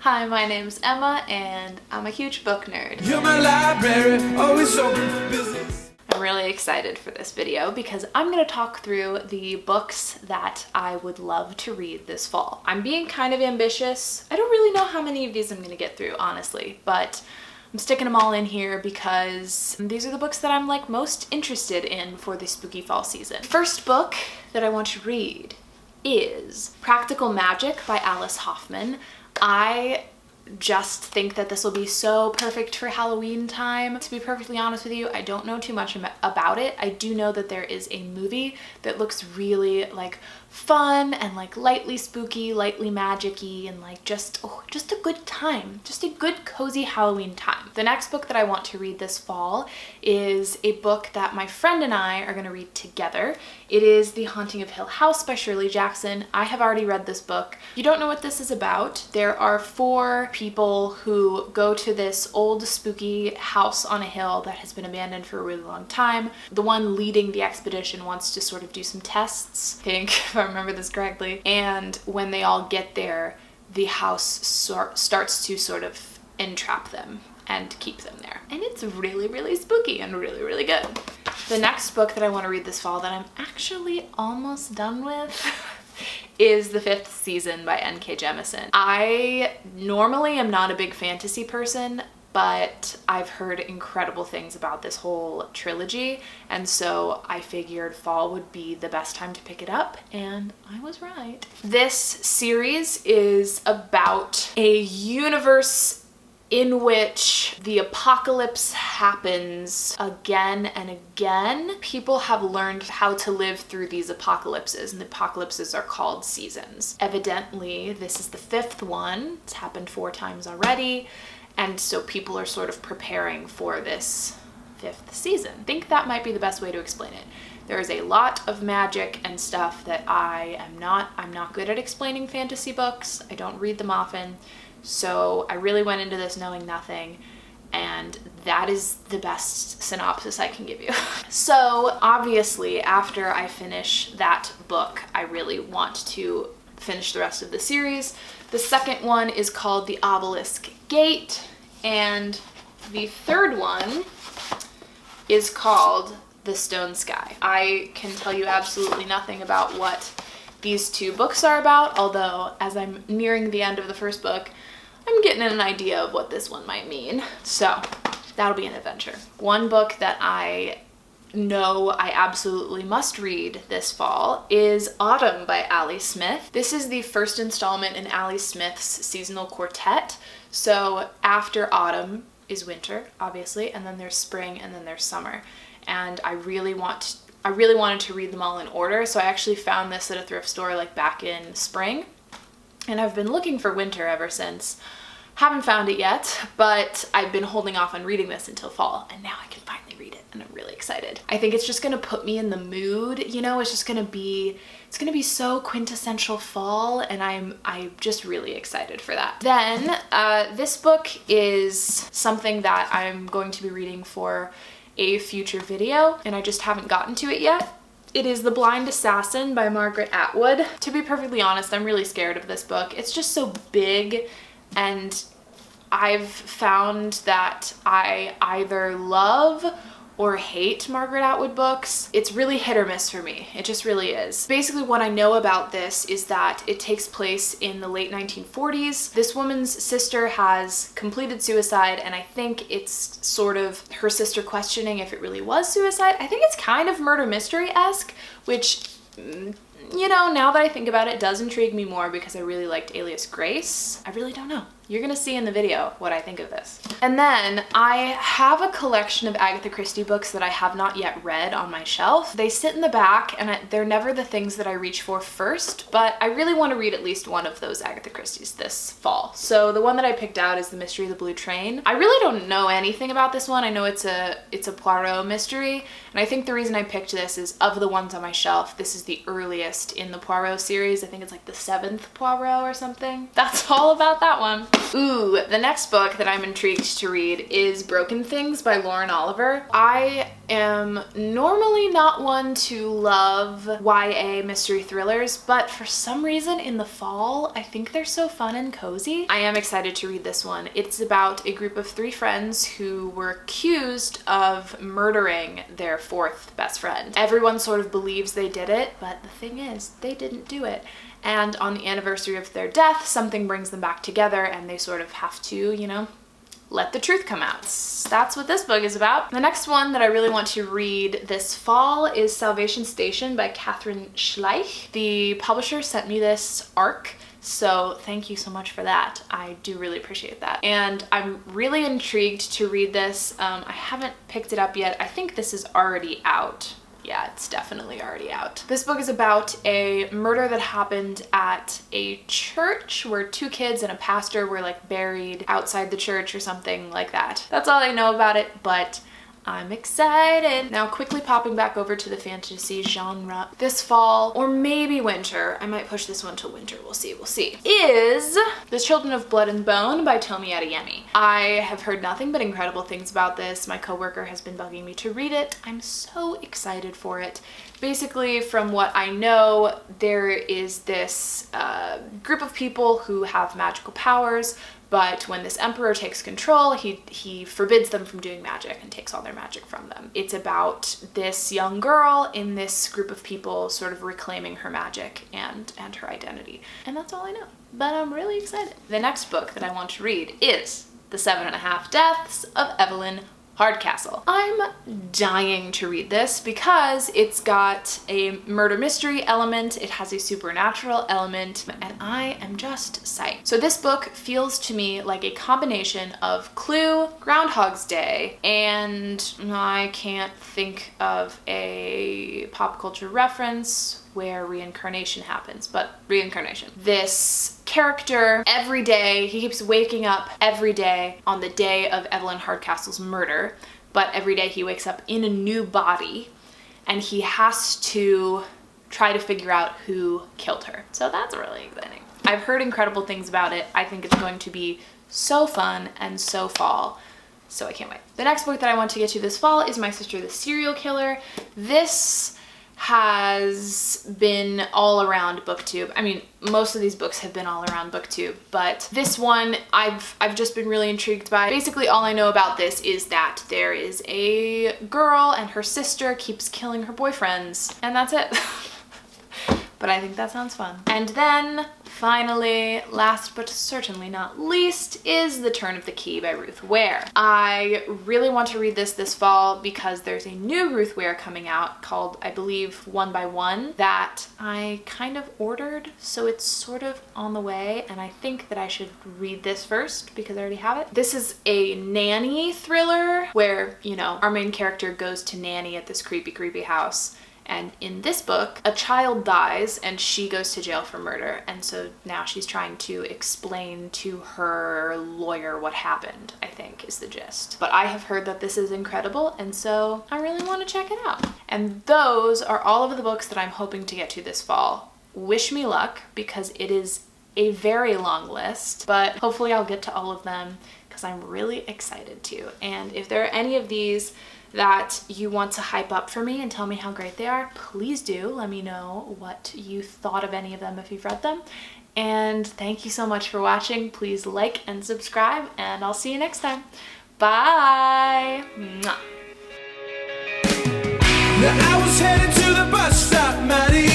Hi, my name's Emma, and I'm a huge book nerd. You're my library, always open for business. I'm really excited for this video because I'm going to talk through the books that I would love to read this fall. I'm being kind of ambitious. I don't really know how many of these I'm going to get through, honestly, but I'm sticking them all in here because these are the books that I'm most interested in for the spooky fall season. First book that I want to read is Practical Magic by Alice Hoffman. I just think that this will be so perfect for Halloween time. To be perfectly honest with you, I don't know too much about it. I do know that there is a movie that looks really fun and lightly spooky, lightly magic-y, and just a good time. Just a good cozy Halloween time. The next book that I want to read this fall is a book that my friend and I are going to read together. It is The Haunting of Hill House by Shirley Jackson. I have already read this book. If you don't know what this is about, there are 4 people who go to this old spooky house on a hill that has been abandoned for a really long time. The one leading the expedition wants to sort of do some tests, I think, if I remember this correctly. And when they all get there, the house starts to sort of entrap them and keep them there. And it's really, really spooky and really, really good. The next book that I want to read this fall that I'm actually almost done with is The Fifth Season by N.K. Jemisin. I normally am not a big fantasy person, but I've heard incredible things about this whole trilogy, and so I figured fall would be the best time to pick it up, and I was right. This series is about a universe in which the apocalypse happens again and again. People have learned how to live through these apocalypses, and the apocalypses are called seasons. Evidently, this is the 5th one. It's happened 4 times already, and so people are sort of preparing for this 5th season. I think that might be the best way to explain it. There is a lot of magic and stuff that I'm not good at explaining fantasy books. I don't read them often. So I really went into this knowing nothing, and that is the best synopsis I can give you. So obviously, after I finish that book, I really want to finish the rest of the series. The second one is called The Obelisk Gate, and the third one is called The Stone Sky. I can tell you absolutely nothing about what these 2 books are about, although as I'm nearing the end of the first book, I'm getting an idea of what this one might mean. So that'll be an adventure. One book that I know I absolutely must read this fall is Autumn by Ali Smith. This is the first installment in Ali Smith's seasonal quartet. So after autumn is winter, obviously, and then there's spring, and then there's summer. And I really wanted to read them all in order, so I actually found this at a thrift store back in spring. And I've been looking for winter ever since. Haven't found it yet, but I've been holding off on reading this until fall, and now I can finally read it, and I'm really excited. I think it's just gonna put me in the mood, it's just gonna be, so quintessential fall, and I'm just really excited for that. Then, this book is something that I'm going to be reading for a future video, and I just haven't gotten to it yet. It is The Blind Assassin by Margaret Atwood. To be perfectly honest, I'm really scared of this book. It's just so big, and I've found that I either love or hate Margaret Atwood books. It's really hit or miss for me. It just really is. Basically, what I know about this is that it takes place in the late 1940s. This woman's sister has completed suicide, and I think it's sort of her sister questioning if it really was suicide. I think it's kind of murder mystery-esque, which, now that I think about it, does intrigue me more because I really liked Alias Grace. I really don't know. You're gonna see in the video what I think of this. And then I have a collection of Agatha Christie books that I have not yet read on my shelf. They sit in the back, and they're never the things that I reach for first, but I really want to read at least one of those Agatha Christie's this fall. So the one that I picked out is The Mystery of the Blue Train. I really don't know anything about this one. I know it's a Poirot mystery, and I think the reason I picked this is, of the ones on my shelf, this is the earliest in the Poirot series. I think it's the 7th Poirot or something. That's all about that one. Ooh, the next book that I'm intrigued to read is Broken Things by Lauren Oliver. I am normally not one to love YA mystery thrillers, but for some reason in the fall, I think they're so fun and cozy. I am excited to read this one. It's about a group of 3 friends who were accused of murdering their 4th best friend. Everyone sort of believes they did it, but the thing is, they didn't do it. And on the anniversary of their death, something brings them back together and they sort of have to, you know, let the truth come out. That's what this book is about. The next one that I really want to read this fall is Salvation Station by Catherine Schleich. The publisher sent me this arc, so thank you so much for that. I do really appreciate that. And I'm really intrigued to read this. I haven't picked it up yet. I think this is already out. Yeah, it's definitely already out. This book is about a murder that happened at a church where 2 kids and a pastor were like buried outside the church or something like that. That's all I know about it, but I'm excited. Now quickly popping back over to the fantasy genre this fall, or maybe winter, I might push this one to winter, we'll see, is The Children of Blood and Bone by Tomi Adeyemi. I have heard nothing but incredible things about this. My coworker has been bugging me to read it. I'm so excited for it. Basically, from what I know, there is this group of people who have magical powers, but when this emperor takes control, he forbids them from doing magic and takes all their magic from them. It's about this young girl in this group of people sort of reclaiming her magic and her identity. And that's all I know, but I'm really excited. The next book that I want to read is The 7.5 Deaths of Evelyn, Hardcastle. I'm dying to read this because it's got a murder mystery element, it has a supernatural element, and I am just psyched. So this book feels to me like a combination of Clue, Groundhog's Day, and I can't think of a pop culture reference where reincarnation happens, but reincarnation. This character, every day, he keeps waking up every day on the day of Evelyn Hardcastle's murder, but every day he wakes up in a new body and he has to try to figure out who killed her. So that's really exciting. I've heard incredible things about it. I think it's going to be so fun and so fall. So I can't wait. The next book that I want to get to this fall is My Sister the Serial Killer. This has been all around BookTube. I mean, most of these books have been all around BookTube, but this one I've just been really intrigued by. Basically, all I know about this is that there is a girl and her sister keeps killing her boyfriends, and that's it. But I think that sounds fun. And then finally, last but certainly not least, is The Turn of the Key by Ruth Ware. I really want to read this fall because there's a new Ruth Ware coming out called, I believe, 1 by 1 that I kind of ordered, so it's sort of on the way, and I think that I should read this first because I already have it. This is a nanny thriller where, you know, our main character goes to nanny at this creepy house. And in this book, a child dies and she goes to jail for murder. And so now she's trying to explain to her lawyer what happened, I think is the gist. But I have heard that this is incredible, and so I really want to check it out. And those are all of the books that I'm hoping to get to this fall. Wish me luck, because it is a very long list, but hopefully I'll get to all of them because I'm really excited to. And if there are any of these that you want to hype up for me and tell me how great they are, please do. Let me know what you thought of any of them if you've read them. And thank you so much for watching. Please like and subscribe, and I'll see you next time. Bye! Mwah. Now I was headed to the bus stop, Maddie.